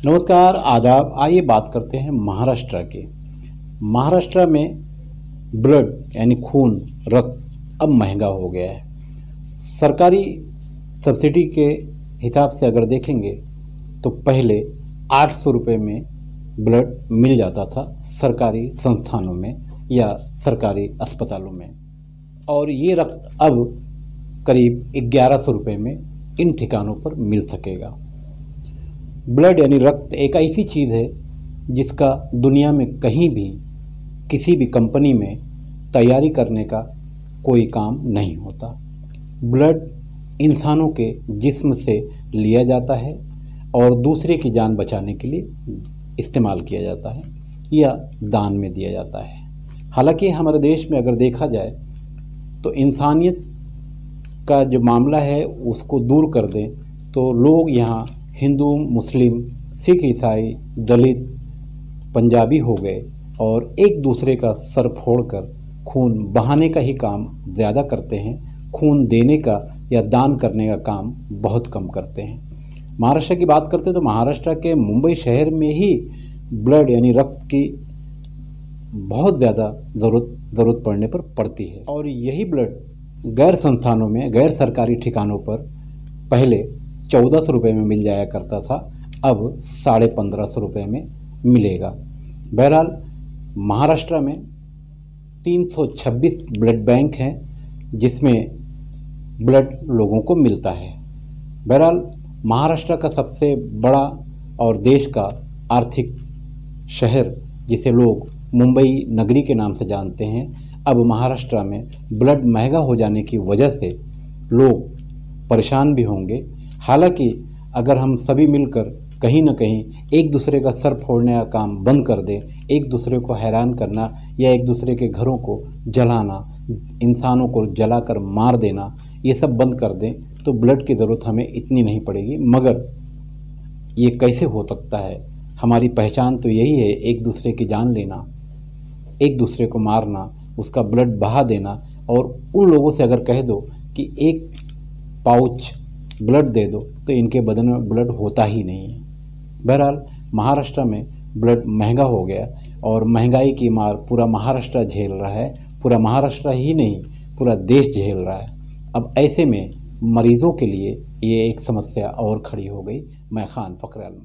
नमस्कार, आदाब। आइए बात करते हैं महाराष्ट्र की। महाराष्ट्र में ब्लड यानी खून, रक्त अब महंगा हो गया है। सरकारी सब्सिडी के हिसाब से अगर देखेंगे तो पहले 800 रुपये में ब्लड मिल जाता था सरकारी संस्थानों में या सरकारी अस्पतालों में, और ये रक्त अब करीब 1100 रुपये में इन ठिकानों पर मिल सकेगा। ब्लड यानी रक्त एक ऐसी चीज़ है जिसका दुनिया में कहीं भी किसी भी कंपनी में तैयारी करने का कोई काम नहीं होता। ब्लड इंसानों के जिस्म से लिया जाता है और दूसरे की जान बचाने के लिए इस्तेमाल किया जाता है या दान में दिया जाता है। हालांकि हमारे देश में अगर देखा जाए तो इंसानियत का जो मामला है उसको दूर कर दें तो लोग यहाँ हिंदू, मुस्लिम, सिख, ईसाई, दलित, पंजाबी हो गए और एक दूसरे का सर फोड़कर खून बहाने का ही काम ज़्यादा करते हैं। खून देने का या दान करने का काम बहुत कम करते हैं। महाराष्ट्र की बात करते तो महाराष्ट्र के मुंबई शहर में ही ब्लड यानी रक्त की बहुत ज़्यादा ज़रूरत पड़ने पर पड़ती है, और यही ब्लड गैर संस्थानों में, गैर सरकारी ठिकानों पर पहले 1400 रुपये में मिल जाया करता था, अब 1550 रुपये में मिलेगा। बहरहाल महाराष्ट्र में 326 ब्लड बैंक हैं जिसमें ब्लड लोगों को मिलता है। बहरहाल महाराष्ट्र का सबसे बड़ा और देश का आर्थिक शहर जिसे लोग मुंबई नगरी के नाम से जानते हैं, अब महाराष्ट्र में ब्लड महंगा हो जाने की वजह से लोग परेशान भी होंगे। हालांकि अगर हम सभी मिलकर कहीं न कहीं एक दूसरे का सर फोड़ने का काम बंद कर दें, एक दूसरे को हैरान करना या एक दूसरे के घरों को जलाना, इंसानों को जलाकर मार देना, ये सब बंद कर दें तो ब्लड की ज़रूरत हमें इतनी नहीं पड़ेगी। मगर ये कैसे हो सकता है? हमारी पहचान तो यही है, एक दूसरे की जान लेना, एक दूसरे को मारना, उसका ब्लड बहा देना। और उन लोगों से अगर कह दो कि एक पाउच ब्लड दे दो तो इनके बदन में ब्लड होता ही नहीं है। बहरहाल महाराष्ट्र में ब्लड महंगा हो गया और महंगाई की मार पूरा महाराष्ट्र झेल रहा है। पूरा महाराष्ट्र ही नहीं, पूरा देश झेल रहा है। अब ऐसे में मरीजों के लिए ये एक समस्या और खड़ी हो गई। मैं खान फ़खर आलम।